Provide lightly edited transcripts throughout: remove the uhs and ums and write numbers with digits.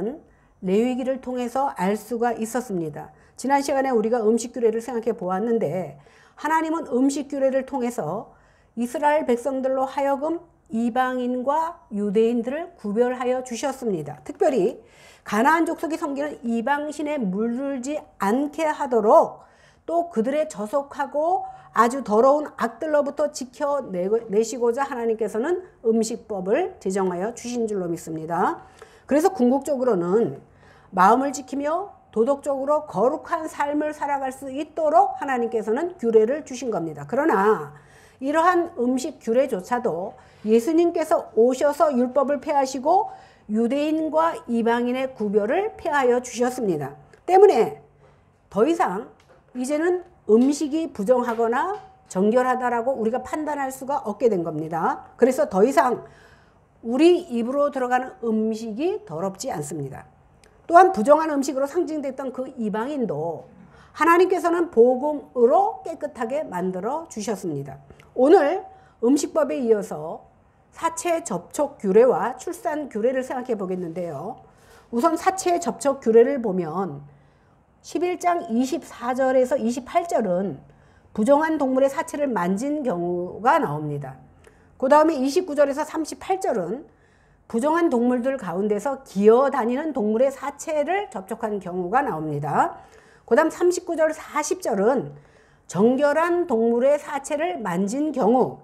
것은 레위기를 통해서 알 수가 있었습니다. 지난 시간에 우리가 음식 규례를 생각해 보았는데 하나님은 음식 규례를 통해서 이스라엘 백성들로 하여금 이방인과 유대인들을 구별하여 주셨습니다. 특별히 가나안 족속이 섬기는 이방신에 물들지 않게 하도록 또 그들의 저속하고 아주 더러운 악들로부터 지켜내시고자 하나님께서는 음식법을 제정하여 주신 줄로 믿습니다. 그래서 궁극적으로는 마음을 지키며 도덕적으로 거룩한 삶을 살아갈 수 있도록 하나님께서는 규례를 주신 겁니다. 그러나 이러한 음식 규례조차도 예수님께서 오셔서 율법을 폐하시고 유대인과 이방인의 구별을 폐하여 주셨습니다. 때문에 더 이상 이제는 음식이 부정하거나 정결하다라고 우리가 판단할 수가 없게 된 겁니다. 그래서 더 이상 우리 입으로 들어가는 음식이 더럽지 않습니다. 또한 부정한 음식으로 상징됐던 그 이방인도 하나님께서는 복음으로 깨끗하게 만들어 주셨습니다. 오늘 음식법에 이어서 사체 접촉 규례와 출산 규례를 생각해 보겠는데요. 우선 사체 접촉 규례를 보면 11장 24절에서 28절은 부정한 동물의 사체를 만진 경우가 나옵니다. 그 다음에 29절에서 38절은 부정한 동물들 가운데서 기어다니는 동물의 사체를 접촉한 경우가 나옵니다. 그 다음 39절 40절은 정결한 동물의 사체를 만진 경우,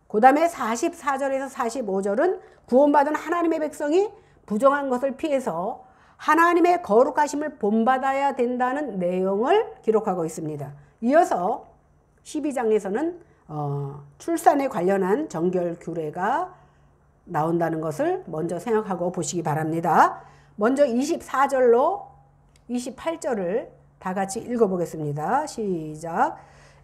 그 다음에 44절에서 45절은 구원받은 하나님의 백성이 부정한 것을 피해서 하나님의 거룩하심을 본받아야 된다는 내용을 기록하고 있습니다. 이어서 12장에서는 출산에 관련한 정결 규례가 나온다는 것을 먼저 생각하고 보시기 바랍니다. 먼저 24절로 28절을 다 같이 읽어보겠습니다. 시작.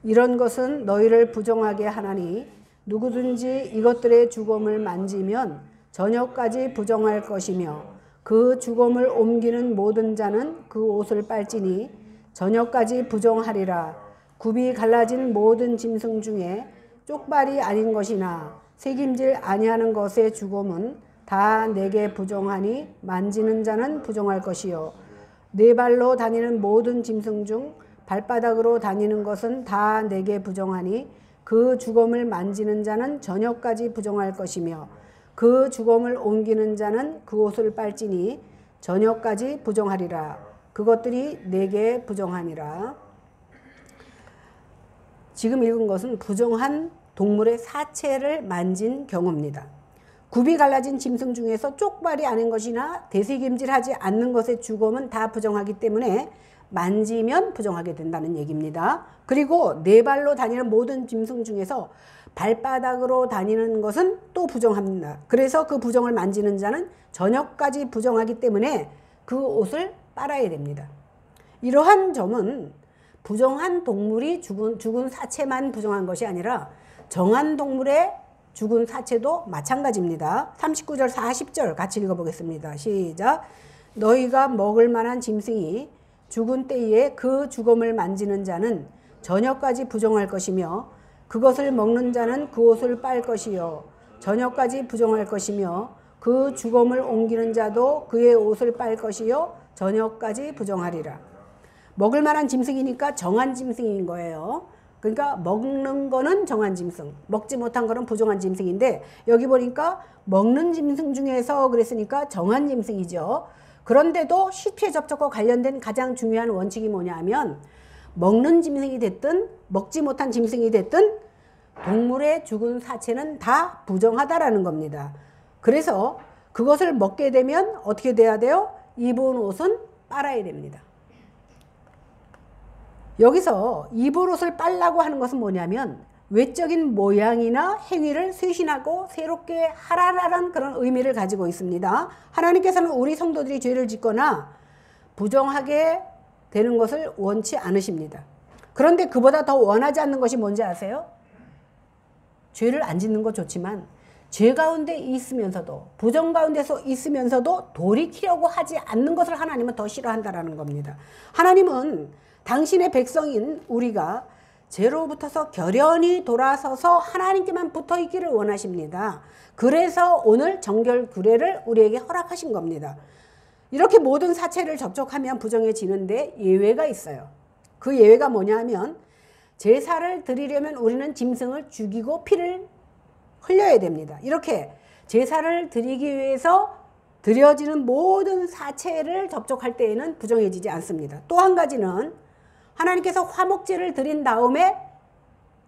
이런 것은 너희를 부정하게 하나니 누구든지 이것들의 주검을 만지면 저녁까지 부정할 것이며 그 주검을 옮기는 모든 자는 그 옷을 빨지니 저녁까지 부정하리라. 굽이 갈라진 모든 짐승 중에 쪽발이 아닌 것이나 새김질 아니하는 것의 주검은 다 내게 부정하니 만지는 자는 부정할 것이요 네 발로 다니는 모든 짐승 중 발바닥으로 다니는 것은 다 내게 부정하니 그 주검을 만지는 자는 저녁까지 부정할 것이며 그 주검을 옮기는 자는 그 옷을 빨지니 저녁까지 부정하리라. 그것들이 내게 부정하니라. 지금 읽은 것은 부정한 동물의 사체를 만진 경우입니다. 굽이 갈라진 짐승 중에서 쪽발이 아닌 것이나 대세김질하지 않는 것의 주검은 다 부정하기 때문에 만지면 부정하게 된다는 얘기입니다. 그리고 네 발로 다니는 모든 짐승 중에서 발바닥으로 다니는 것은 또 부정합니다. 그래서 그 부정을 만지는 자는 저녁까지 부정하기 때문에 그 옷을 빨아야 됩니다. 이러한 점은 부정한 동물이 죽은 사체만 부정한 것이 아니라 정한 동물의 죽은 사체도 마찬가지입니다. 39절 40절 같이 읽어보겠습니다. 시작. 너희가 먹을 만한 짐승이 죽은 때에 그 주검을 만지는 자는 저녁까지 부정할 것이며 그것을 먹는 자는 그 옷을 빨 것이요 저녁까지 부정할 것이며 그 주검을 옮기는 자도 그의 옷을 빨 것이요 저녁까지 부정하리라. 먹을 만한 짐승이니까 정한 짐승인 거예요. 그러니까 먹는 거는 정한 짐승, 먹지 못한 거는 부정한 짐승인데 여기 보니까 먹는 짐승 중에서 그랬으니까 정한 짐승이죠. 그런데도 식체 접촉과 관련된 가장 중요한 원칙이 뭐냐면 먹는 짐승이 됐든 먹지 못한 짐승이 됐든 동물의 죽은 사체는 다 부정하다라는 겁니다. 그래서 그것을 먹게 되면 어떻게 돼야 돼요? 입은 옷은 빨아야 됩니다. 여기서 입을 옷을 빨라고 하는 것은 뭐냐면 외적인 모양이나 행위를 쇄신하고 새롭게 하라라는 그런 의미를 가지고 있습니다. 하나님께서는 우리 성도들이 죄를 짓거나 부정하게 되는 것을 원치 않으십니다. 그런데 그보다 더 원하지 않는 것이 뭔지 아세요? 죄를 안 짓는 것 좋지만 죄 가운데 있으면서도 부정 가운데서 있으면서도 돌이키려고 하지 않는 것을 하나님은 더 싫어한다라는 겁니다. 하나님은 당신의 백성인 우리가 죄로부터서 결연히 돌아서서 하나님께만 붙어 있기를 원하십니다. 그래서 오늘 정결 규례를 우리에게 허락하신 겁니다. 이렇게 모든 사체를 접촉하면 부정해지는데 예외가 있어요. 그 예외가 뭐냐 하면 제사를 드리려면 우리는 짐승을 죽이고 피를 흘려야 됩니다. 이렇게 제사를 드리기 위해서 드려지는 모든 사체를 접촉할 때에는 부정해지지 않습니다. 또 한 가지는 하나님께서 화목제를 드린 다음에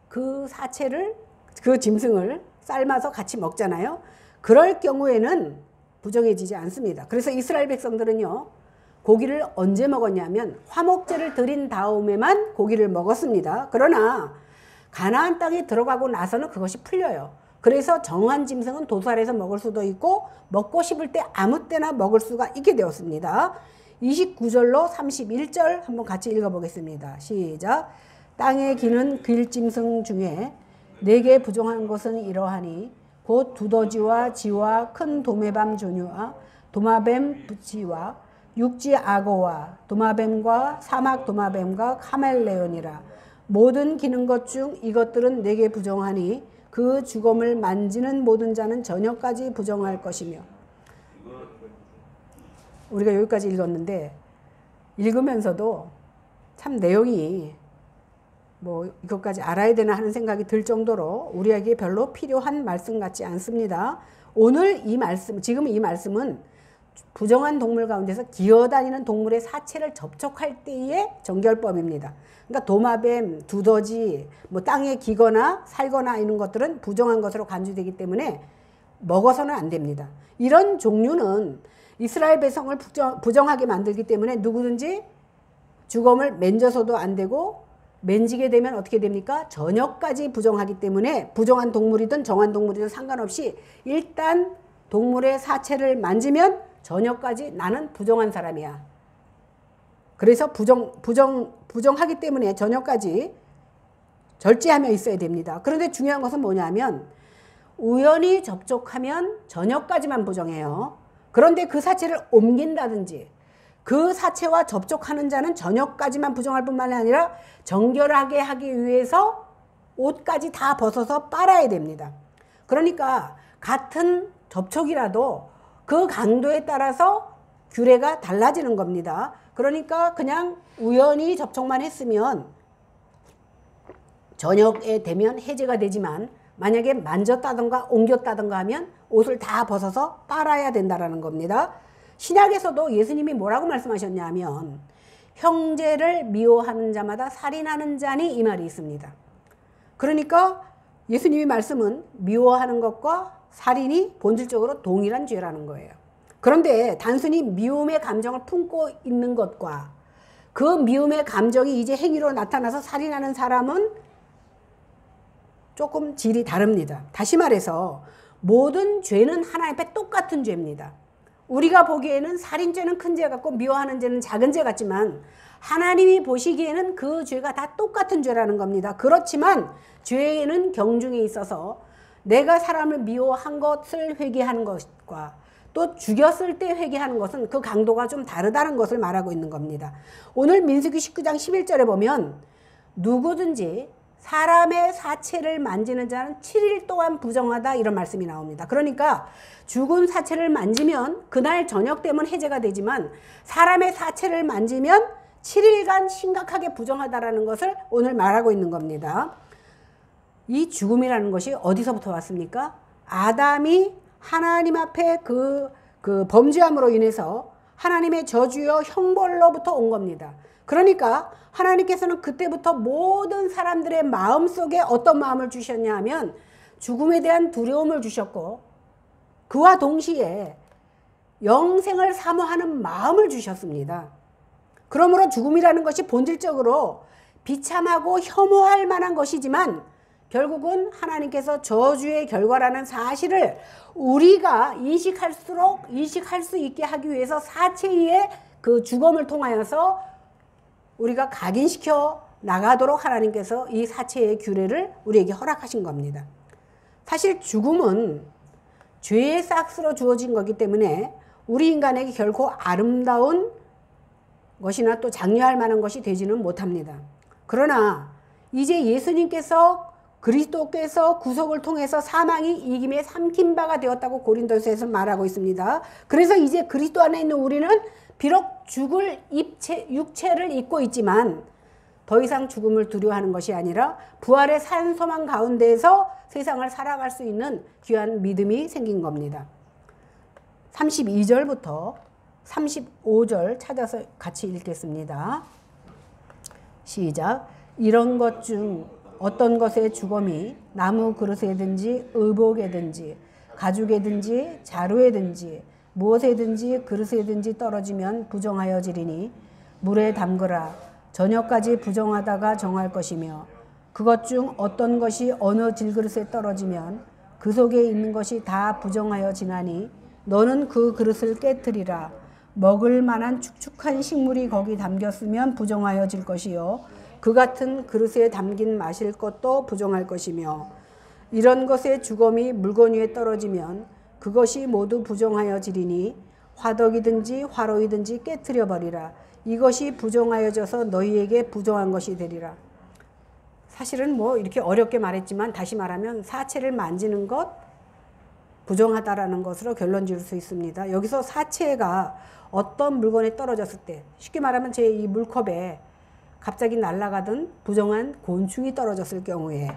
그 사체를, 그 짐승을 삶아서 같이 먹잖아요. 그럴 경우에는 부정해지지 않습니다. 그래서 이스라엘 백성들은요, 고기를 언제 먹었냐면 화목제를 드린 다음에만 고기를 먹었습니다. 그러나 가나안 땅에 들어가고 나서는 그것이 풀려요. 그래서 정한 짐승은 도살해서 먹을 수도 있고 먹고 싶을 때 아무 때나 먹을 수가 있게 되었습니다. 29절로 31절 한번 같이 읽어보겠습니다. 시작. 땅에 기는 길짐승 중에 내게 부정한 것은 이러하니 곧 두더지와 쥐와 큰 도매뱀 조류와 도마뱀 부치와 육지 악어와 도마뱀과 사막 도마뱀과 카멜레온이라. 모든 기는 것 중 이것들은 내게 부정하니 그 죽음을 만지는 모든 자는 저녁까지 부정할 것이며. 우리가 여기까지 읽었는데 읽으면서도 참 내용이 뭐 이것까지 알아야 되나 하는 생각이 들 정도로 우리에게 별로 필요한 말씀 같지 않습니다. 오늘 이 말씀, 지금 이 말씀은 부정한 동물 가운데서 기어다니는 동물의 사체를 접촉할 때의 정결법입니다. 그러니까 도마뱀, 두더지, 뭐 땅에 기거나 살거나 이런 것들은 부정한 것으로 간주되기 때문에 먹어서는 안 됩니다. 이런 종류는 이스라엘 백성을 부정하게 만들기 때문에 누구든지 죽음을 만져서도 안 되고 만지게 되면 어떻게 됩니까? 저녁까지 부정하기 때문에 부정한 동물이든 정한 동물이든 상관없이 일단 동물의 사체를 만지면 저녁까지 나는 부정한 사람이야. 그래서 부정하기 때문에 저녁까지 절제하며 있어야 됩니다. 그런데 중요한 것은 뭐냐면 우연히 접촉하면 저녁까지만 부정해요. 그런데 그 사체를 옮긴다든지 그 사체와 접촉하는 자는 저녁까지만 부정할 뿐만 아니라 정결하게 하기 위해서 옷까지 다 벗어서 빨아야 됩니다. 그러니까 같은 접촉이라도 그 강도에 따라서 규례가 달라지는 겁니다. 그러니까 그냥 우연히 접촉만 했으면 저녁에 되면 해제가 되지만 만약에 만졌다든가 옮겼다든가 하면 옷을 다 벗어서 빨아야 된다는 겁니다. 신약에서도 예수님이 뭐라고 말씀하셨냐면 형제를 미워하는 자마다 살인하는 자니 이 말이 있습니다. 그러니까 예수님의 말씀은 미워하는 것과 살인이 본질적으로 동일한 죄라는 거예요. 그런데 단순히 미움의 감정을 품고 있는 것과 그 미움의 감정이 이제 행위로 나타나서 살인하는 사람은 조금 질이 다릅니다. 다시 말해서 모든 죄는 하나님 앞에 똑같은 죄입니다. 우리가 보기에는 살인죄는 큰 죄 같고 미워하는 죄는 작은 죄 같지만 하나님이 보시기에는 그 죄가 다 똑같은 죄라는 겁니다. 그렇지만 죄에는 경중이 있어서 내가 사람을 미워한 것을 회개하는 것과 또 죽였을 때 회개하는 것은 그 강도가 좀 다르다는 것을 말하고 있는 겁니다. 오늘 민수기 19장 11절에 보면 누구든지 사람의 사체를 만지는 자는 7일 동안 부정하다 이런 말씀이 나옵니다. 그러니까 죽은 사체를 만지면 그날 저녁 되면 해제가 되지만 사람의 사체를 만지면 7일간 심각하게 부정하다라는 것을 오늘 말하고 있는 겁니다. 이 죽음이라는 것이 어디서부터 왔습니까? 아담이 하나님 앞에 그 범죄함으로 인해서 하나님의 저주여 형벌로부터 온 겁니다. 그러니까 하나님께서는 그때부터 모든 사람들의 마음속에 어떤 마음을 주셨냐 하면 죽음에 대한 두려움을 주셨고 그와 동시에 영생을 사모하는 마음을 주셨습니다. 그러므로 죽음이라는 것이 본질적으로 비참하고 혐오할 만한 것이지만 결국은 하나님께서 저주의 결과라는 사실을 우리가 인식할 수 있게 하기 위해서 사체의 그 죽음을 통하여서 우리가 각인시켜 나가도록 하나님께서 이 사체의 규례를 우리에게 허락하신 겁니다. 사실 죽음은 죄의 싹스로 주어진 거기 때문에 우리 인간에게 결코 아름다운 것이나 또 장려할 만한 것이 되지는 못합니다. 그러나 이제 예수님께서 그리스도께서 구속을 통해서 사망이 이김에 삼킨 바가 되었다고 고린도서에서 말하고 있습니다. 그래서 이제 그리스도 안에 있는 우리는 비록 죽을 육체를 입고 있지만 더 이상 죽음을 두려워하는 것이 아니라 부활의 산 소망 가운데에서 세상을 살아갈 수 있는 귀한 믿음이 생긴 겁니다. 32절부터 35절 찾아서 같이 읽겠습니다. 시작. 이런 것 중 어떤 것의 죽음이 나무 그릇에든지 의복에든지 가죽에든지 자루에든지 무엇에든지 그릇에든지 떨어지면 부정하여지리니 물에 담그라. 저녁까지 부정하다가 정할 것이며 그것 중 어떤 것이 어느 질그릇에 떨어지면 그 속에 있는 것이 다 부정하여 지나니 너는 그 그릇을 깨트리라. 먹을 만한 축축한 식물이 거기 담겼으면 부정하여질 것이요 그 같은 그릇에 담긴 마실 것도 부정할 것이며 이런 것의 주검이 물건 위에 떨어지면 그것이 모두 부정하여지리니 화덕이든지 화로이든지 깨트려 버리라. 이것이 부정하여져서 너희에게 부정한 것이 되리라. 사실은 뭐 이렇게 어렵게 말했지만 다시 말하면 사체를 만지는 것 부정하다라는 것으로 결론 지을 수 있습니다. 여기서 사체가 어떤 물건에 떨어졌을 때 쉽게 말하면 제 이 물컵에 갑자기 날아가던 부정한 곤충이 떨어졌을 경우에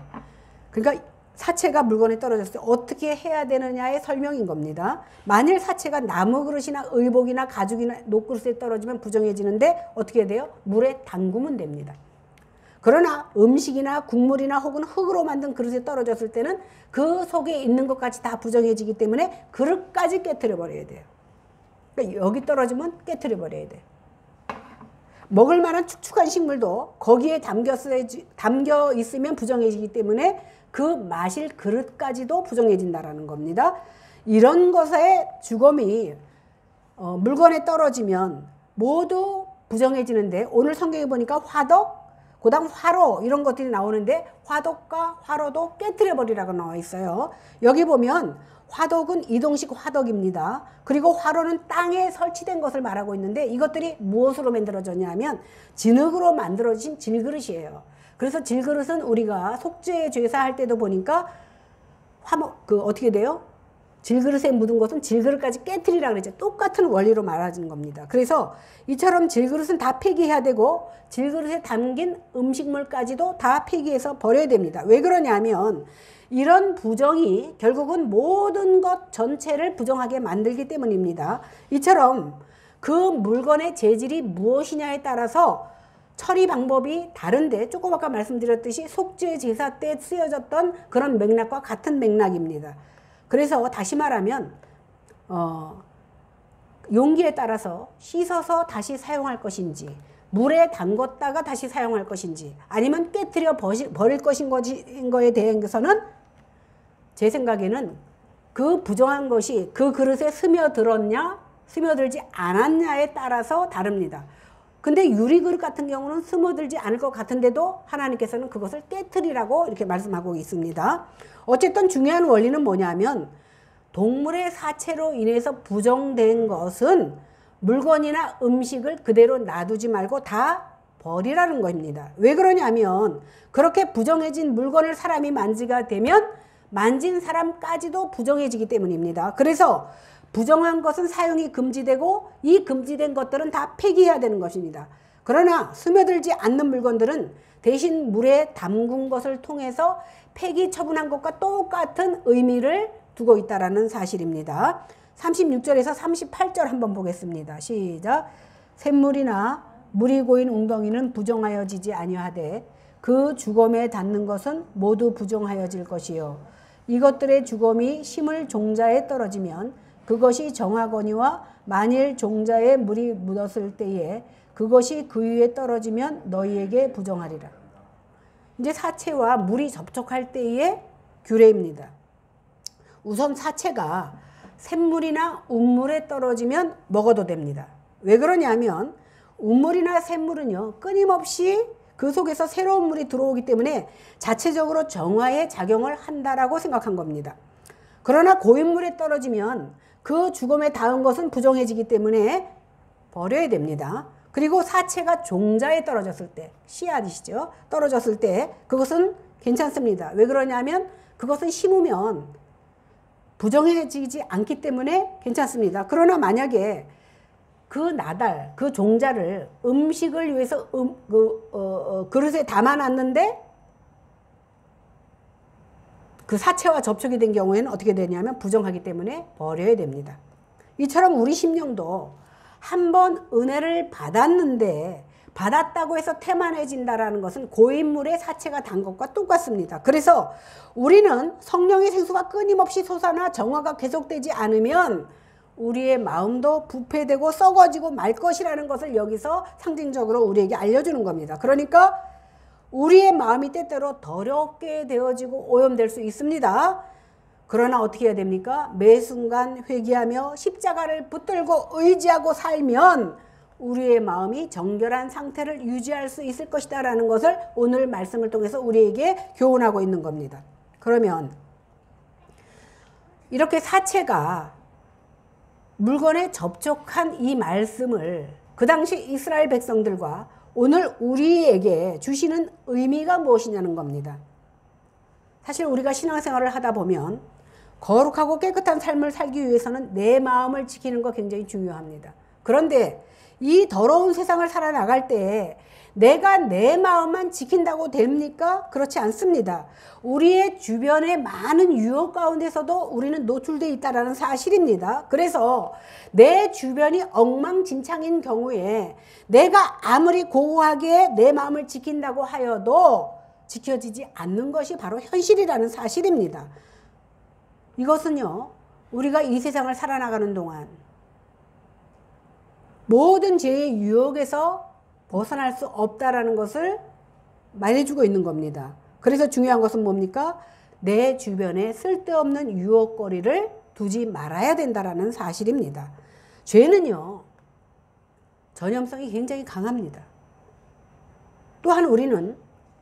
그러니까 사체가 물건에 떨어졌을 때 어떻게 해야 되느냐의 설명인 겁니다. 만일 사체가 나무 그릇이나 의복이나 가죽이나 녹그릇에 떨어지면 부정해지는데 어떻게 해야 돼요? 물에 담그면 됩니다. 그러나 음식이나 국물이나 혹은 흙으로 만든 그릇에 떨어졌을 때는 그 속에 있는 것까지 다 부정해지기 때문에 그릇까지 깨트려 버려야 돼요. 그러니까 여기 떨어지면 깨트려 버려야 돼요. 먹을 만한 축축한 식물도 거기에 담겨 있으면 부정해지기 때문에 그 마실 그릇까지도 부정해진다라는 겁니다. 이런 것의 주검이 물건에 떨어지면 모두 부정해지는데 오늘 성경에 보니까 화덕, 그다음 화로 이런 것들이 나오는데 화덕과 화로도 깨트려 버리라고 나와 있어요. 여기 보면 화덕은 이동식 화덕입니다. 그리고 화로는 땅에 설치된 것을 말하고 있는데 이것들이 무엇으로 만들어졌냐면 진흙으로 만들어진 질그릇이에요. 그래서 질그릇은 우리가 속죄 제사할 때도 보니까 어떻게 돼요? 질그릇에 묻은 것은 질그릇까지 깨트리라 그랬죠. 똑같은 원리로 말하는 겁니다. 그래서 이처럼 질그릇은 다 폐기해야 되고 질그릇에 담긴 음식물까지도 다 폐기해서 버려야 됩니다. 왜 그러냐면 이런 부정이 결국은 모든 것 전체를 부정하게 만들기 때문입니다. 이처럼 그 물건의 재질이 무엇이냐에 따라서 처리 방법이 다른데 조금 아까 말씀드렸듯이 속죄 제사 때 쓰여졌던 그런 맥락과 같은 맥락입니다. 그래서 다시 말하면 용기에 따라서 씻어서 다시 사용할 것인지 물에 담궜다가 다시 사용할 것인지 아니면 깨트려 버릴 것인 거에 대해서는 제 생각에는 그 부정한 것이 그 그릇에 스며들었냐 스며들지 않았냐에 따라서 다릅니다. 근데 유리그릇 같은 경우는 스며들지 않을 것 같은데도 하나님께서는 그것을 깨트리라고 이렇게 말씀하고 있습니다. 어쨌든 중요한 원리는 뭐냐면 동물의 사체로 인해서 부정된 것은 물건이나 음식을 그대로 놔두지 말고 다 버리라는 겁니다. 왜 그러냐면 그렇게 부정해진 물건을 사람이 만지게 되면 만진 사람까지도 부정해지기 때문입니다. 그래서 부정한 것은 사용이 금지되고 이 금지된 것들은 다 폐기해야 되는 것입니다. 그러나 스며들지 않는 물건들은 대신 물에 담근 것을 통해서 폐기 처분한 것과 똑같은 의미를 두고 있다는 사실입니다. 36절에서 38절 한번 보겠습니다. 시작. 샘물이나 물이 고인 웅덩이는 부정하여지지 아니하되 그 주검에 닿는 것은 모두 부정하여질 것이요 이것들의 주검이 심을 종자에 떨어지면 그것이 정하거니와 만일 종자에 물이 묻었을 때에 그것이 그 위에 떨어지면 너희에게 부정하리라. 이제 사체와 물이 접촉할 때의 규례입니다. 우선 사체가 샘물이나 운물에 떨어지면 먹어도 됩니다. 왜 그러냐면 운물이나 샘물은요 끊임없이 그 속에서 새로운 물이 들어오기 때문에 자체적으로 정화의 작용을 한다라고 생각한 겁니다. 그러나 고인물에 떨어지면 그 주검에 닿은 것은 부정해지기 때문에 버려야 됩니다. 그리고 사체가 종자에 떨어졌을 때, 씨앗이시죠. 떨어졌을 때 그것은 괜찮습니다. 왜 그러냐면 그것은 심으면 부정해지지 않기 때문에 괜찮습니다. 그러나 만약에 그 나달, 그 종자를 음식을 위해서 그릇에 담아놨는데 그 사체와 접촉이 된 경우에는 어떻게 되냐면 부정하기 때문에 버려야 됩니다. 이처럼 우리 심령도 한번 은혜를 받았는데 받았다고 해서 태만해진다라는 것은 고인물의 사체가 단 것과 똑같습니다. 그래서 우리는 성령의 생수가 끊임없이 솟아나 정화가 계속되지 않으면 우리의 마음도 부패되고 썩어지고 말 것이라는 것을 여기서 상징적으로 우리에게 알려주는 겁니다. 그러니까 우리의 마음이 때때로 더럽게 되어지고 오염될 수 있습니다. 그러나 어떻게 해야 됩니까? 매 순간 회개하며 십자가를 붙들고 의지하고 살면 우리의 마음이 정결한 상태를 유지할 수 있을 것이다 라는 것을 오늘 말씀을 통해서 우리에게 교훈하고 있는 겁니다. 그러면 이렇게 사체가 물건에 접촉한 이 말씀을 그 당시 이스라엘 백성들과 오늘 우리에게 주시는 의미가 무엇이냐는 겁니다. 사실 우리가 신앙생활을 하다 보면 거룩하고 깨끗한 삶을 살기 위해서는 내 마음을 지키는 거 굉장히 중요합니다. 그런데 이 더러운 세상을 살아나갈 때 내가 내 마음만 지킨다고 됩니까? 그렇지 않습니다. 우리의 주변의 많은 유혹 가운데서도 우리는 노출되어 있다는 사실입니다. 그래서 내 주변이 엉망진창인 경우에 내가 아무리 고고하게 내 마음을 지킨다고 하여도 지켜지지 않는 것이 바로 현실이라는 사실입니다. 이것은요, 우리가 이 세상을 살아나가는 동안 모든 죄의 유혹에서 벗어날 수 없다라는 것을 말해주고 있는 겁니다. 그래서 중요한 것은 뭡니까? 내 주변에 쓸데없는 유혹거리를 두지 말아야 된다라는 사실입니다. 죄는요, 전염성이 굉장히 강합니다. 또한 우리는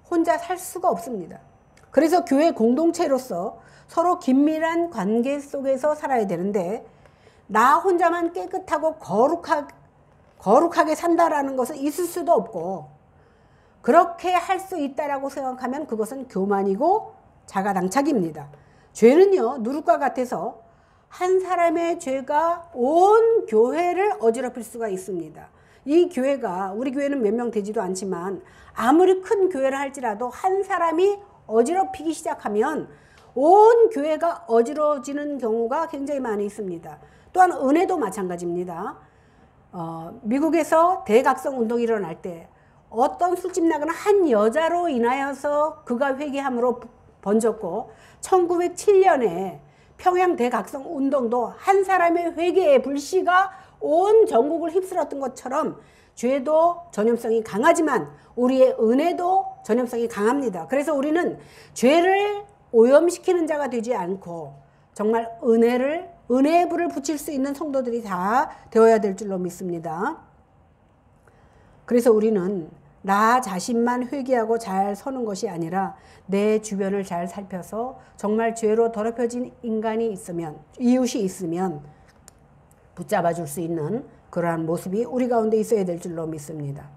혼자 살 수가 없습니다. 그래서 교회 공동체로서 서로 긴밀한 관계 속에서 살아야 되는데 나 혼자만 깨끗하고 거룩하게 산다라는 것은 있을 수도 없고 그렇게 할 수 있다라고 생각하면 그것은 교만이고 자가당착입니다. 죄는요, 누룩과 같아서 한 사람의 죄가 온 교회를 어지럽힐 수가 있습니다. 이 교회가, 우리 교회는 몇 명 되지도 않지만 아무리 큰 교회를 할지라도 한 사람이 어지럽히기 시작하면 온 교회가 어지러지는 경우가 굉장히 많이 있습니다. 또한 은혜도 마찬가지입니다. 미국에서 대각성 운동이 일어날 때 어떤 술집 나가는 한 여자로 인하여서 그가 회개함으로 번졌고 1907년에 평양 대각성 운동도 한 사람의 회개의 불씨가 온 전국을 휩쓸었던 것처럼 죄도 전염성이 강하지만 우리의 은혜도 전염성이 강합니다. 그래서 우리는 죄를 오염시키는 자가 되지 않고 정말 은혜의 불을 붙일 수 있는 성도들이 다 되어야 될 줄로 믿습니다. 그래서 우리는 나 자신만 회개하고 잘 서는 것이 아니라 내 주변을 잘 살펴서 정말 죄로 더럽혀진 인간이 있으면, 이웃이 있으면 붙잡아 줄 수 있는 그러한 모습이 우리 가운데 있어야 될 줄로 믿습니다.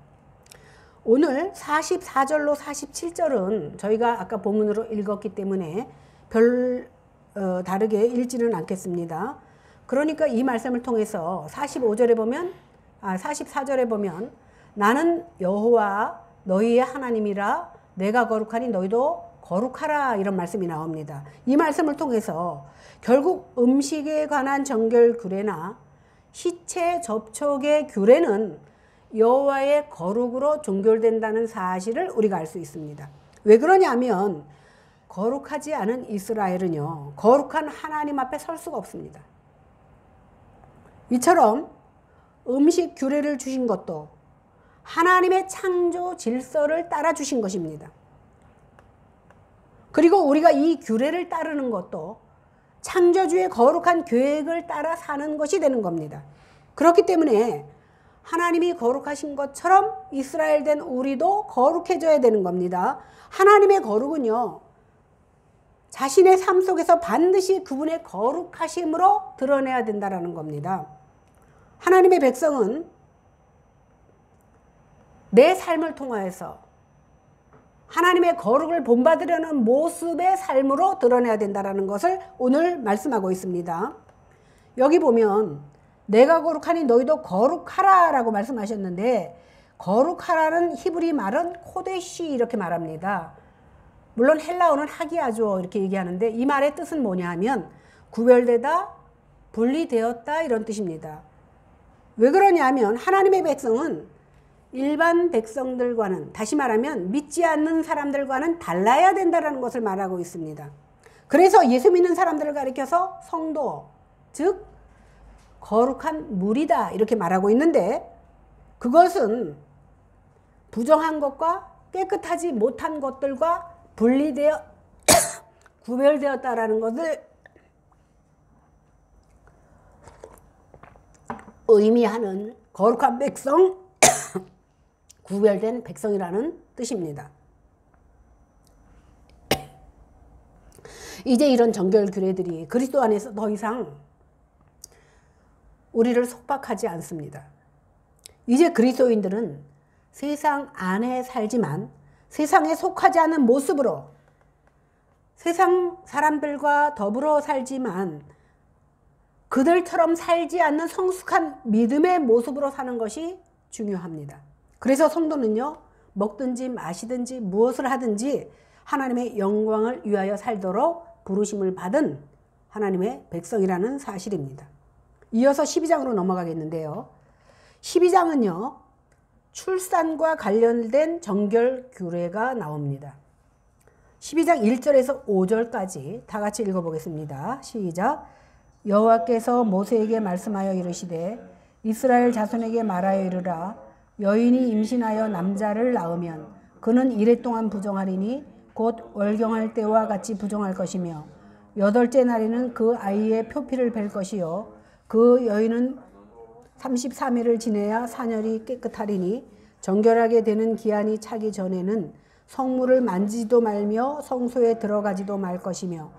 오늘 44절로 47절은 저희가 아까 본문으로 읽었기 때문에 별 다르게 읽지는 않겠습니다. 그러니까 이 말씀을 통해서 44절에 보면 나는 여호와 너희의 하나님이라 내가 거룩하니 너희도 거룩하라 이런 말씀이 나옵니다. 이 말씀을 통해서 결국 음식에 관한 정결 규례나 시체 접촉의 규례는 여호와의 거룩으로 종결된다는 사실을 우리가 알 수 있습니다. 왜 그러냐면 거룩하지 않은 이스라엘은요, 거룩한 하나님 앞에 설 수가 없습니다. 이처럼 음식 규례를 주신 것도 하나님의 창조 질서를 따라 주신 것입니다. 그리고 우리가 이 규례를 따르는 것도 창조주의 거룩한 계획을 따라 사는 것이 되는 겁니다. 그렇기 때문에 하나님이 거룩하신 것처럼 이스라엘 된 우리도 거룩해져야 되는 겁니다. 하나님의 거룩은요, 자신의 삶 속에서 반드시 그분의 거룩하심으로 드러내야 된다는 겁니다. 하나님의 백성은 내 삶을 통하여서 하나님의 거룩을 본받으려는 모습의 삶으로 드러내야 된다는 것을 오늘 말씀하고 있습니다. 여기 보면 내가 거룩하니 너희도 거룩하라 라고 말씀하셨는데, 거룩하라는 히브리 말은 코데시 이렇게 말합니다. 물론 헬라어는 하기야죠 이렇게 얘기하는데, 이 말의 뜻은 뭐냐 하면 구별되다, 분리되었다 이런 뜻입니다. 왜 그러냐 하면 하나님의 백성은 일반 백성들과는, 다시 말하면 믿지 않는 사람들과는 달라야 된다는 것을 말하고 있습니다. 그래서 예수 믿는 사람들을 가리켜서 성도, 즉 거룩한 무리다 이렇게 말하고 있는데, 그것은 부정한 것과 깨끗하지 못한 것들과 분리되어 구별되었다라는 것을 의미하는 거룩한 백성, 구별된 백성이라는 뜻입니다. 이제 이런 정결 규례들이 그리스도 안에서 더 이상 우리를 속박하지 않습니다. 이제 그리스도인들은 세상 안에 살지만 세상에 속하지 않는 모습으로 세상 사람들과 더불어 살지만 그들처럼 살지 않는 성숙한 믿음의 모습으로 사는 것이 중요합니다. 그래서 성도는요, 먹든지 마시든지 무엇을 하든지 하나님의 영광을 위하여 살도록 부르심을 받은 하나님의 백성이라는 사실입니다. 이어서 12장으로 넘어가겠는데요. 12장은요, 출산과 관련된 정결 규례가 나옵니다. 12장 1절에서 5절까지 다 같이 읽어보겠습니다. 시작. 여호와께서 모세에게 말씀하여 이르시되 이스라엘 자손에게 말하여 이르라. 여인이 임신하여 남자를 낳으면 그는 이레 동안 부정하리니 곧 월경할 때와 같이 부정할 것이며 8째 날에는 그 아이의 표피를 벨 것이요 그 여인은 33일을 지내야 사녀리 깨끗하리니 정결하게 되는 기한이 차기 전에는 성물을 만지지도 말며 성소에 들어가지도 말 것이며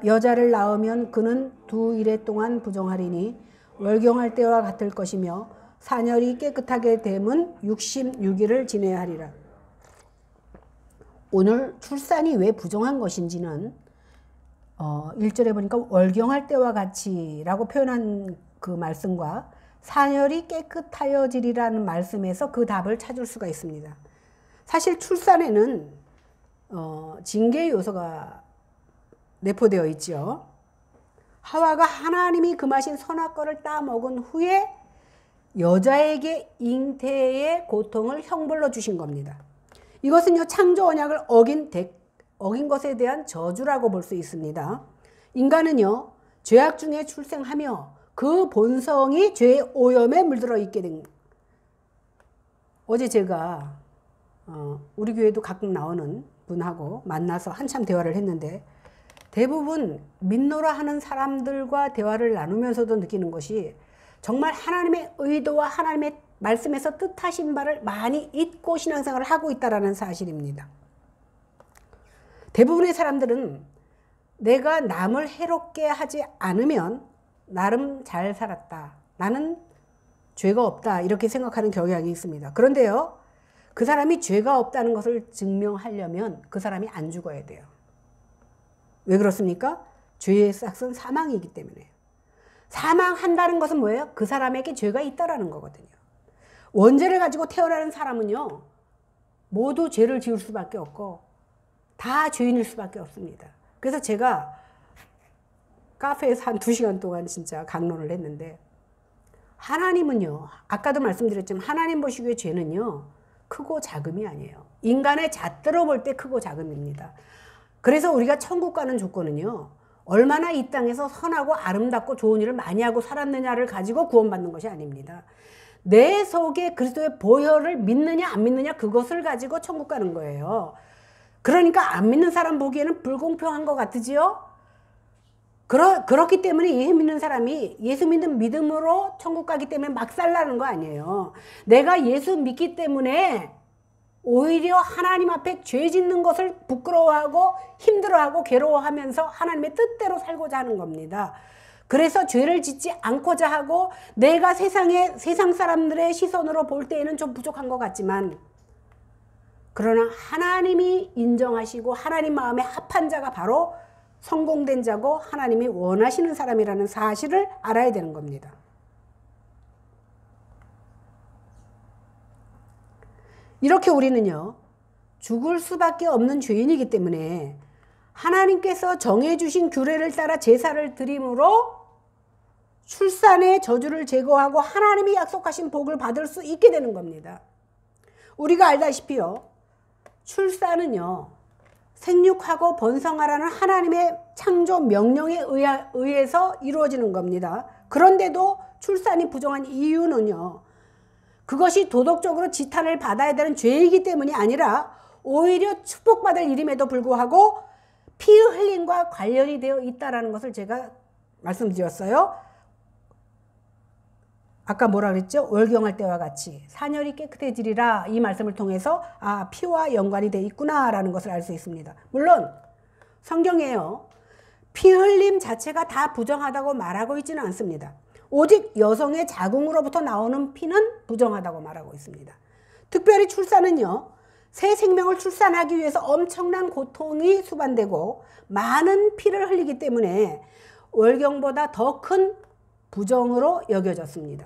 여자를 낳으면 그는 2일 동안 부정하리니 월경할 때와 같을 것이며 사녀리 깨끗하게 되면 66일을 지내야 하리라. 오늘 출산이 왜 부정한 것인지는 1절에 보니까 월경할 때와 같이 라고 표현한 그 말씀과 사녀리 깨끗하여지리라는 말씀에서 그 답을 찾을 수가 있습니다. 사실 출산에는 징계 요소가 내포되어 있죠. 하와가 하나님이 금하신 선악과를 따먹은 후에 여자에게 잉태의 고통을 형벌로 주신 겁니다. 이것은요, 창조 언약을 어긴 것에 대한 저주라고 볼 수 있습니다. 인간은요, 죄악 중에 출생하며 그 본성이 죄의 오염에 물들어 있게 된. 어제 제가 우리 교회도 가끔 나오는 분하고 만나서 한참 대화를 했는데, 대부분 믿노라 하는 사람들과 대화를 나누면서도 느끼는 것이 정말 하나님의 의도와 하나님의 말씀에서 뜻하신 바를 많이 잊고 신앙생활을 하고 있다는 사실입니다. 대부분의 사람들은 내가 남을 해롭게 하지 않으면 나름 잘 살았다, 나는 죄가 없다 이렇게 생각하는 경향이 있습니다. 그런데요, 그 사람이 죄가 없다는 것을 증명하려면 그 사람이 안 죽어야 돼요. 왜 그렇습니까? 죄의 싹은 사망이기 때문에요. 사망한다는 것은 뭐예요? 그 사람에게 죄가 있다라는 거거든요. 원죄를 가지고 태어나는 사람은요, 모두 죄를 지을 수밖에 없고 다 죄인일 수밖에 없습니다. 그래서 제가 카페에서 한 2시간 동안 진짜 강론을 했는데, 하나님은요, 아까도 말씀드렸지만 하나님 보시기에 죄는요, 크고 작음이 아니에요. 인간의 잣대로 볼 때 크고 작음입니다. 그래서 우리가 천국 가는 조건은요, 얼마나 이 땅에서 선하고 아름답고 좋은 일을 많이 하고 살았느냐를 가지고 구원받는 것이 아닙니다. 내 속에 그리스도의 보혈을 믿느냐 안 믿느냐, 그것을 가지고 천국 가는 거예요. 그러니까 안 믿는 사람 보기에는 불공평한 것 같으지요? 그렇기 때문에 예수 믿는 사람이 예수 믿는 믿음으로 천국 가기 때문에 막 살라는 거 아니에요. 내가 예수 믿기 때문에 오히려 하나님 앞에 죄 짓는 것을 부끄러워하고 힘들어하고 괴로워하면서 하나님의 뜻대로 살고자 하는 겁니다. 그래서 죄를 짓지 않고자 하고, 내가 세상 사람들의 시선으로 볼 때에는 좀 부족한 것 같지만 그러나 하나님이 인정하시고 하나님 마음에 합한 자가 바로 성공된 자고 하나님이 원하시는 사람이라는 사실을 알아야 되는 겁니다. 이렇게 우리는요, 죽을 수밖에 없는 죄인이기 때문에 하나님께서 정해주신 규례를 따라 제사를 드림으로 출산의 저주를 제거하고 하나님이 약속하신 복을 받을 수 있게 되는 겁니다. 우리가 알다시피요, 출산은요, 생육하고 번성하라는 하나님의 창조 명령에 의해서 이루어지는 겁니다. 그런데도 출산이 부정한 이유는요, 그것이 도덕적으로 지탄을 받아야 되는 죄이기 때문이 아니라 오히려 축복받을 일임에도 불구하고 피 흘림과 관련이 되어 있다는 것을 제가 말씀드렸어요. 아까 뭐라 그랬죠? 월경할 때와 같이 사녀리 깨끗해지리라, 이 말씀을 통해서 피와 연관이 되어 있구나라는 것을 알 수 있습니다. 물론 성경에요, 피 흘림 자체가 다 부정하다고 말하고 있지는 않습니다. 오직 여성의 자궁으로부터 나오는 피는 부정하다고 말하고 있습니다. 특별히 출산은요, 새 생명을 출산하기 위해서 엄청난 고통이 수반되고 많은 피를 흘리기 때문에 월경보다 더 큰 부정으로 여겨졌습니다.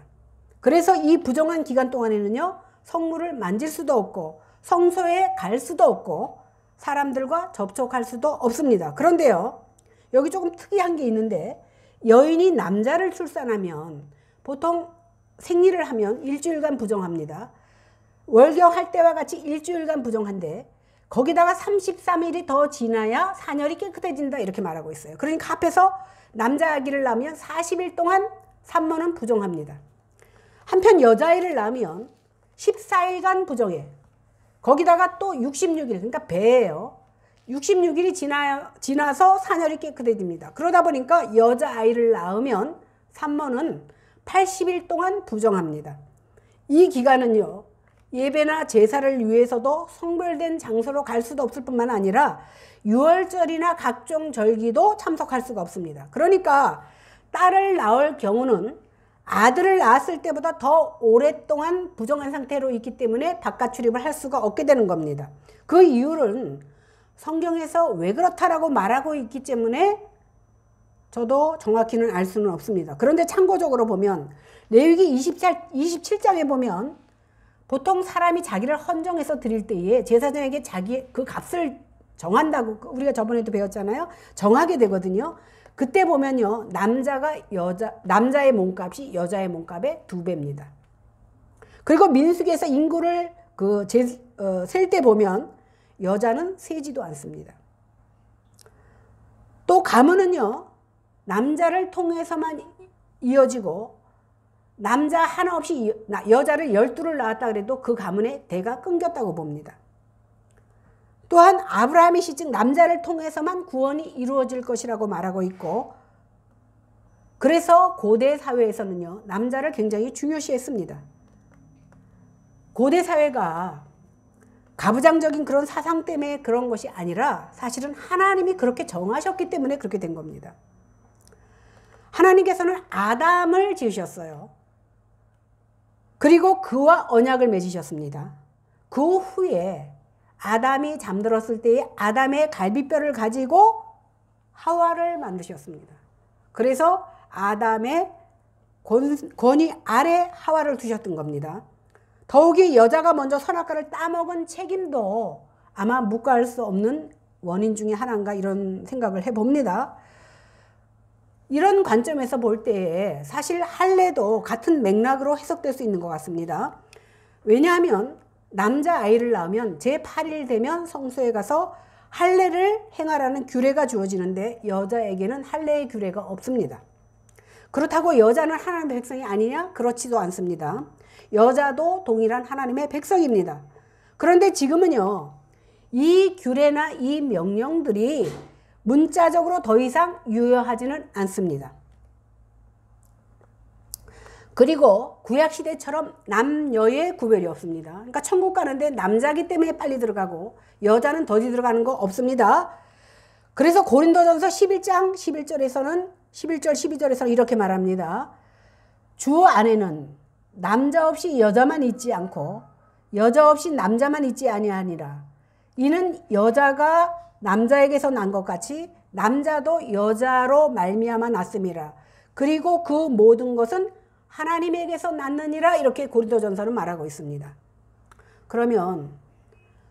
그래서 이 부정한 기간 동안에는요, 성물을 만질 수도 없고 성소에 갈 수도 없고 사람들과 접촉할 수도 없습니다. 그런데요, 여기 조금 특이한 게 있는데, 여인이 남자를 출산하면 보통 생리를 하면 일주일간 부정합니다. 월경할 때와 같이 일주일간 부정한데 거기다가 33일이 더 지나야 사녀리 깨끗해진다, 이렇게 말하고 있어요. 그러니까 합해서 남자 아기를 낳으면 40일 동안 산모는 부정합니다. 한편 여자아이를 낳으면 14일간 부정해. 거기다가 또 66일, 그러니까 배예요. 66일이 지나서 사녀리 깨끗해집니다. 그러다 보니까 여자아이를 낳으면 산모는 80일 동안 부정합니다. 이 기간은요, 예배나 제사를 위해서도 성별된 장소로 갈 수도 없을 뿐만 아니라 유월절이나 각종 절기도 참석할 수가 없습니다. 그러니까 딸을 낳을 경우는 아들을 낳았을 때보다 더 오랫동안 부정한 상태로 있기 때문에 바깥 출입을 할 수가 없게 되는 겁니다. 그 이유는 성경에서 왜 그렇다라고 말하고 있기 때문에 저도 정확히는 알 수는 없습니다. 그런데 참고적으로 보면 레위기 27장에 보면 보통 사람이 자기를 헌정해서 드릴 때에 제사장에게 자기 그 값을 정한다고 우리가 저번에도 배웠잖아요. 정하게 되거든요. 그때 보면요, 남자의 몸값이 여자의 몸값의 2배입니다. 그리고 민수기에서 인구를 셀 때 보면 여자는 세지도 않습니다. 또 가문은요, 남자를 통해서만 이어지고 남자 하나 없이 여자를 12를 낳았다 그래도 그 가문의 대가 끊겼다고 봅니다. 또한 아브라함의 시즉 남자를 통해서만 구원이 이루어질 것이라고 말하고 있고, 그래서 고대 사회에서는요, 남자를 굉장히 중요시했습니다. 고대 사회가 가부장적인 그런 사상 때문에 그런 것이 아니라 사실은 하나님이 그렇게 정하셨기 때문에 그렇게 된 겁니다. 하나님께서는 아담을 지으셨어요. 그리고 그와 언약을 맺으셨습니다. 그 후에 아담이 잠들었을 때에 아담의 갈비뼈를 가지고 하와를 만드셨습니다. 그래서 아담의 권위 아래 하와를 두셨던 겁니다. 더욱이 여자가 먼저 선악과를 따먹은 책임도 아마 묵과할 수 없는 원인 중에 하나인가, 이런 생각을 해봅니다. 이런 관점에서 볼 때에 사실 할례도 같은 맥락으로 해석될 수 있는 것 같습니다. 왜냐하면 남자아이를 낳으면 제8일 되면 성소에 가서 할례를 행하라는 규례가 주어지는데 여자에게는 할례의 규례가 없습니다. 그렇다고 여자는 하나님의 백성이 아니냐? 그렇지도 않습니다. 여자도 동일한 하나님의 백성입니다. 그런데 지금은요, 이 규례나 이 명령들이 문자적으로 더 이상 유효하지는 않습니다. 그리고 구약시대처럼 남녀의 구별이 없습니다. 그러니까 천국 가는데 남자기 때문에 빨리 들어가고 여자는 더디 들어가는 거 없습니다. 그래서 고린도전서 11장 11절에서는 11절 12절에서는 이렇게 말합니다. 주 안에는 남자 없이 여자만 있지 않고 여자 없이 남자만 있지 아니하니라. 이는 여자가 남자에게서 난 것 같이 남자도 여자로 말미암아 났음이라. 그리고 그 모든 것은 하나님에게서 났느니라. 이렇게 고린도전서는 말하고 있습니다. 그러면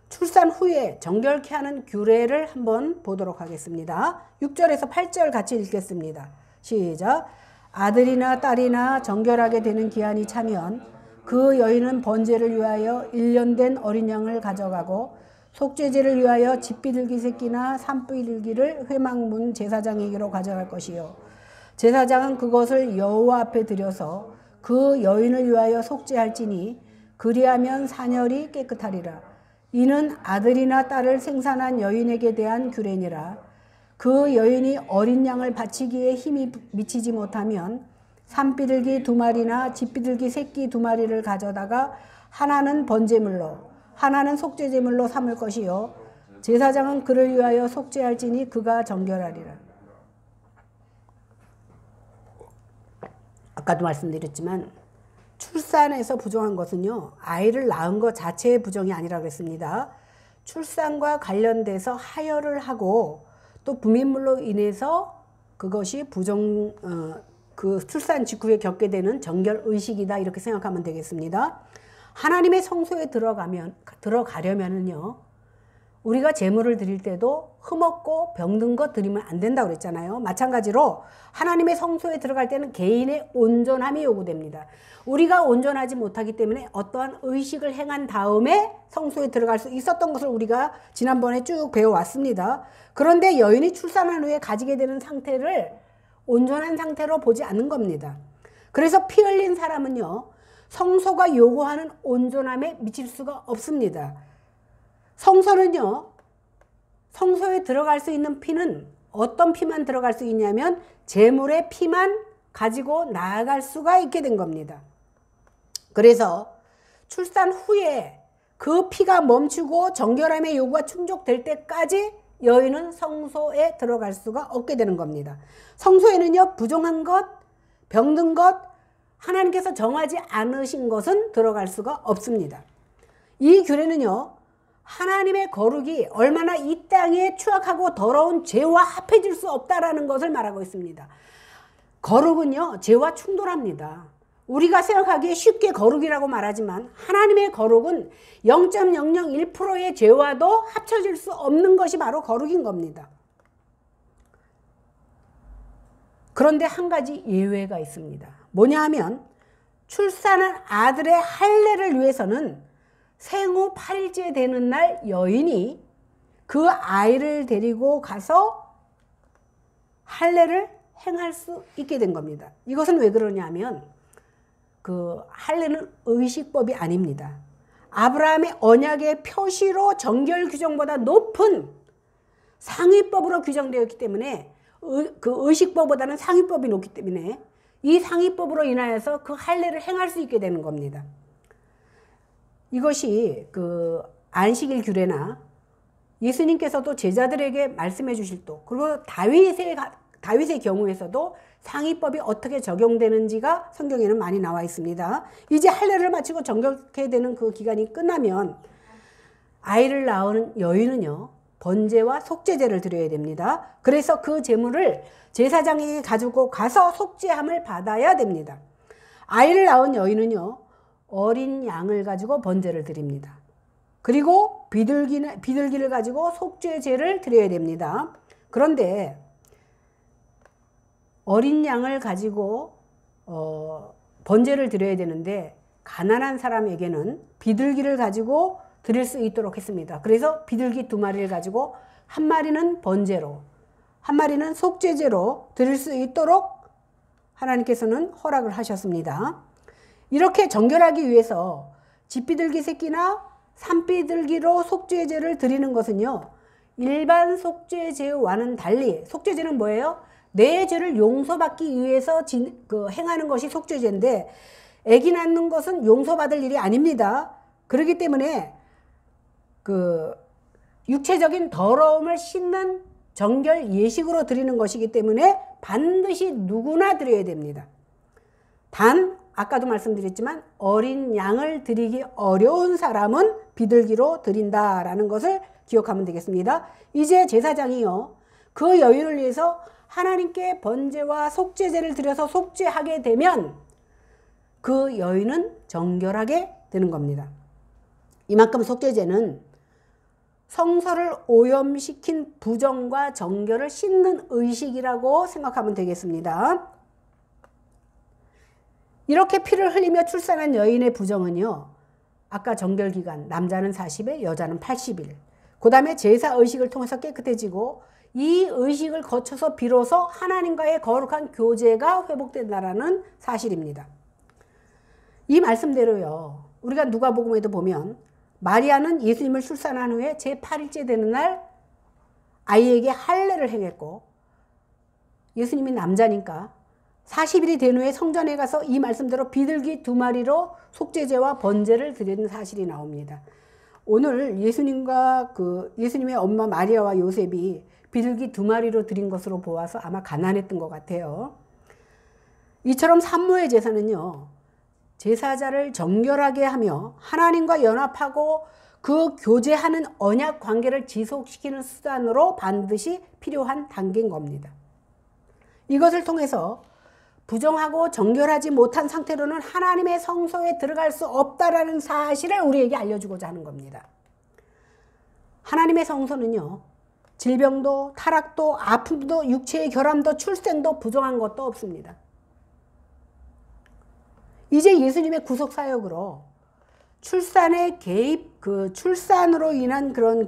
출산 후에 정결케 하는 규례를 한번 보도록 하겠습니다. 6절에서 8절 같이 읽겠습니다. 시작. 아들이나 딸이나 정결하게 되는 기한이 차면 그 여인은 번제를 위하여 1년 된 어린 양을 가져가고 속죄제를 위하여 집비둘기 새끼나 산비둘기를 회막문 제사장에게로 가져갈 것이요 제사장은 그것을 여호와 앞에 들여서 그 여인을 위하여 속죄할지니 그리하면 사녀리 깨끗하리라. 이는 아들이나 딸을 생산한 여인에게 대한 규례니라. 그 여인이 어린 양을 바치기에 힘이 미치지 못하면 산비둘기 2마리나 집비둘기 새끼 2마리를 가져다가 하나는 번제물로 하나는 속죄제물로 삼을 것이요 제사장은 그를 위하여 속죄할지니 그가 정결하리라. 아까도 말씀드렸지만 출산에서 부정한 것은요, 아이를 낳은 것 자체의 부정이 아니라 그랬습니다. 출산과 관련돼서 하혈을 하고 또 분민물로 인해서 그것이 그 출산 직후에 겪게 되는 정결 의식이다, 이렇게 생각하면 되겠습니다. 하나님의 성소에 들어가려면은요, 우리가 제물을 드릴 때도 흠없고 병든 것 드리면 안 된다고 그랬잖아요. 마찬가지로 하나님의 성소에 들어갈 때는 개인의 온전함이 요구됩니다. 우리가 온전하지 못하기 때문에 어떠한 의식을 행한 다음에 성소에 들어갈 수 있었던 것을 우리가 지난번에 쭉 배워왔습니다. 그런데 여인이 출산한 후에 가지게 되는 상태를 온전한 상태로 보지 않는 겁니다. 그래서 피 흘린 사람은요, 성소가 요구하는 온전함에 미칠 수가 없습니다. 성소는요, 성소에 들어갈 수 있는 피는 어떤 피만 들어갈 수 있냐면 제물의 피만 가지고 나아갈 수가 있게 된 겁니다. 그래서 출산 후에 그 피가 멈추고 정결함의 요구가 충족될 때까지 여인은 성소에 들어갈 수가 없게 되는 겁니다. 성소에는요, 부정한 것, 병든 것, 하나님께서 정하지 않으신 것은 들어갈 수가 없습니다. 이 규례는요, 하나님의 거룩이 얼마나 이 땅에 추악하고 더러운 죄와 합해질 수 없다라는 것을 말하고 있습니다. 거룩은요, 죄와 충돌합니다. 우리가 생각하기에 쉽게 거룩이라고 말하지만 하나님의 거룩은 0.001%의 죄와도 합쳐질 수 없는 것이 바로 거룩인 겁니다. 그런데 한 가지 예외가 있습니다. 뭐냐 하면 출산한 아들의 할례를 위해서는 생후 8일째 되는 날 여인이 그 아이를 데리고 가서 할례를 행할 수 있게 된 겁니다. 이것은 왜 그러냐면 그 할례는 의식법이 아닙니다. 아브라함의 언약의 표시로 정결 규정보다 높은 상위법으로 규정되었기 때문에 그 의식법보다는 상위법이 높기 때문에 이 상위법으로 인하여서 그 할례를 행할 수 있게 되는 겁니다. 이것이 그 안식일 규례나 예수님께서도 제자들에게 말씀해 주실 또, 그리고 다윗의 경우에서도 상위법이 어떻게 적용되는지가 성경에는 많이 나와 있습니다. 이제 할례를 마치고 정결케 되는 그 기간이 끝나면 아이를 낳은 여인은요, 번제와 속죄제를 드려야 됩니다. 그래서 그 제물을 제사장에게 가지고 가서 속죄함을 받아야 됩니다. 아이를 낳은 여인은요, 어린 양을 가지고 번제를 드립니다. 그리고 비둘기를 가지고 속죄제를 드려야 됩니다. 그런데 어린 양을 가지고 번제를 드려야 되는데 가난한 사람에게는 비둘기를 가지고 드릴 수 있도록 했습니다. 그래서 비둘기 2마리를 가지고 한 마리는 번제로, 한 마리는 속죄제로 드릴 수 있도록 하나님께서는 허락을 하셨습니다. 이렇게 정결하기 위해서 집비둘기 새끼나 산비둘기로 속죄제를 드리는 것은요, 일반 속죄제와는 달리, 속죄제는 뭐예요? 내 죄를 용서받기 위해서 행하는 것이 속죄제인데 아기 낳는 것은 용서받을 일이 아닙니다. 그렇기 때문에 그 육체적인 더러움을 씻는 정결 예식으로 드리는 것이기 때문에 반드시 누구나 드려야 됩니다. 단 아까도 말씀드렸지만 어린 양을 드리기 어려운 사람은 비둘기로 드린다라는 것을 기억하면 되겠습니다. 이제 제사장이요, 그 여인을 위해서 하나님께 번제와 속죄제를 드려서 속죄하게 되면 그 여인은 정결하게 되는 겁니다. 이만큼 속죄제는 성서를 오염시킨 부정과 정결을 씻는 의식이라고 생각하면 되겠습니다. 이렇게 피를 흘리며 출산한 여인의 부정은요, 아까 정결기간 남자는 40일, 여자는 80일, 그 다음에 제사 의식을 통해서 깨끗해지고 이 의식을 거쳐서 비로소 하나님과의 거룩한 교제가 회복된다라는 사실입니다. 이 말씀대로요, 우리가 누가복음에도 보면 마리아는 예수님을 출산한 후에 제8일째 되는 날 아이에게 할례를 행했고, 예수님이 남자니까 40일이 된 후에 성전에 가서 이 말씀대로 비둘기 2마리로 속죄제와 번제를 드리는 사실이 나옵니다. 오늘 예수님과 예수님의 엄마 마리아와 요셉이 비둘기 2마리로 드린 것으로 보아서 아마 가난했던 것 같아요. 이처럼 산모의 제사는요, 제사자를 정결하게 하며 하나님과 연합하고 그 교제하는 언약 관계를 지속시키는 수단으로 반드시 필요한 단계인 겁니다. 이것을 통해서 부정하고 정결하지 못한 상태로는 하나님의 성소에 들어갈 수 없다라는 사실을 우리에게 알려주고자 하는 겁니다. 하나님의 성소는요, 질병도 타락도 아픔도 육체의 결함도 출생도 부정한 것도 없습니다. 이제 예수님의 구속 사역으로 출산의 개입, 출산으로 인한 그런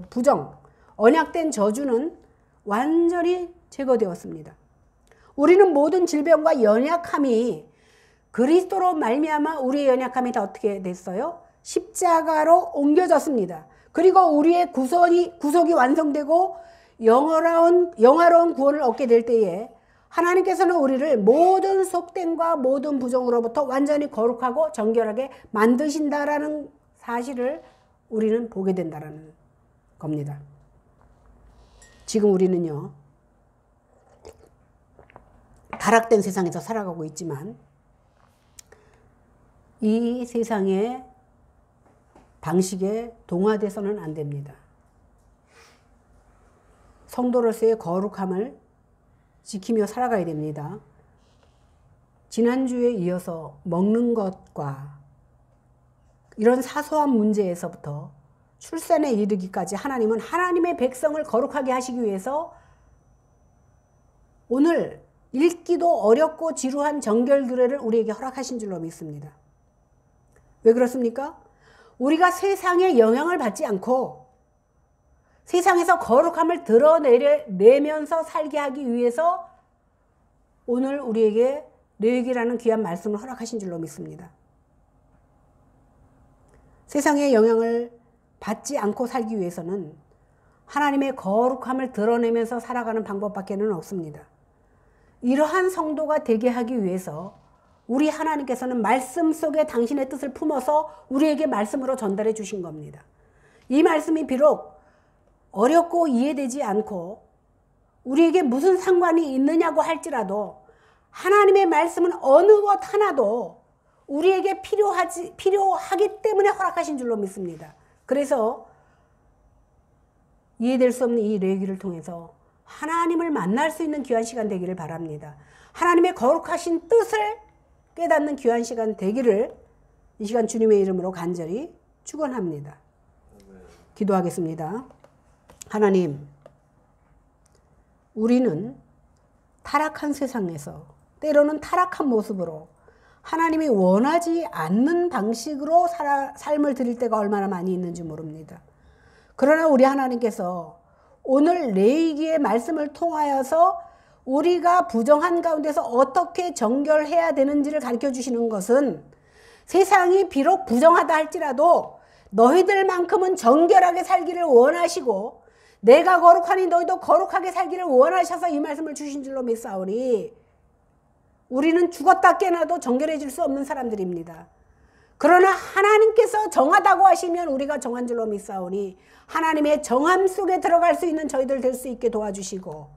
부정, 언약된 저주는 완전히 제거되었습니다. 우리는 모든 질병과 연약함이 그리스도로 말미암아 우리의 연약함이 다 어떻게 됐어요? 십자가로 옮겨졌습니다. 그리고 우리의 구속이 완성되고 영화로운 구원을 얻게 될 때에 하나님께서는 우리를 모든 속됨과 모든 부정으로부터 완전히 거룩하고 정결하게 만드신다라는 사실을 우리는 보게 된다는 겁니다. 지금 우리는요, 타락된 세상에서 살아가고 있지만 이 세상의 방식에 동화돼서는 안 됩니다. 성도로서의 거룩함을 지키며 살아가야 됩니다. 지난주에 이어서 먹는 것과 이런 사소한 문제에서부터 출산에 이르기까지 하나님은 하나님의 백성을 거룩하게 하시기 위해서 오늘 읽기도 어렵고 지루한 정결규례를 우리에게 허락하신 줄로 믿습니다. 왜 그렇습니까? 우리가 세상의 영향을 받지 않고 세상에서 거룩함을 드러내면서 살게 하기 위해서 오늘 우리에게 레위기라는 귀한 말씀을 허락하신 줄로 믿습니다. 세상의 영향을 받지 않고 살기 위해서는 하나님의 거룩함을 드러내면서 살아가는 방법밖에는 없습니다. 이러한 성도가 되게 하기 위해서 우리 하나님께서는 말씀 속에 당신의 뜻을 품어서 우리에게 말씀으로 전달해 주신 겁니다. 이 말씀이 비록 어렵고 이해되지 않고 우리에게 무슨 상관이 있느냐고 할지라도 하나님의 말씀은 어느 것 하나도 우리에게 필요하기 때문에 허락하신 줄로 믿습니다. 그래서 이해될 수 없는 이 레위기를 통해서 하나님을 만날 수 있는 귀한 시간 되기를 바랍니다. 하나님의 거룩하신 뜻을 깨닫는 귀한 시간 되기를 이 시간 주님의 이름으로 간절히 축원합니다. 기도하겠습니다. 하나님, 우리는 타락한 세상에서 때로는 타락한 모습으로 하나님이 원하지 않는 방식으로 삶을 드릴 때가 얼마나 많이 있는지 모릅니다. 그러나 우리 하나님께서 오늘 레위기의 말씀을 통하여서 우리가 부정한 가운데서 어떻게 정결해야 되는지를 가르쳐 주시는 것은 세상이 비록 부정하다 할지라도 너희들만큼은 정결하게 살기를 원하시고 내가 거룩하니 너희도 거룩하게 살기를 원하셔서 이 말씀을 주신 줄로 믿사오니 우리는 죽었다 깨어나도 정결해질 수 없는 사람들입니다. 그러나 하나님께서 정하다고 하시면 우리가 정한 줄로 믿사오니 하나님의 정함 속에 들어갈 수 있는 저희들 될 수 있게 도와주시고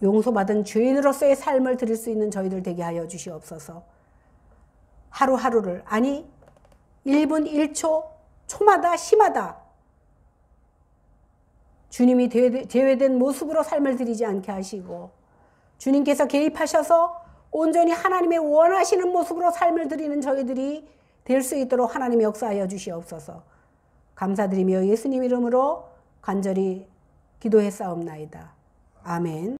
용서받은 죄인으로서의 삶을 드릴 수 있는 저희들 되게 하여 주시옵소서. 하루하루를, 아니 1분 1초 초마다 시마다 주님이 제외된 모습으로 삶을 드리지 않게 하시고, 주님께서 개입하셔서 온전히 하나님의 원하시는 모습으로 삶을 드리는 저희들이 될 수 있도록 하나님이 역사하여 주시옵소서. 감사드리며 예수님 이름으로 간절히 기도했사옵나이다. 아멘.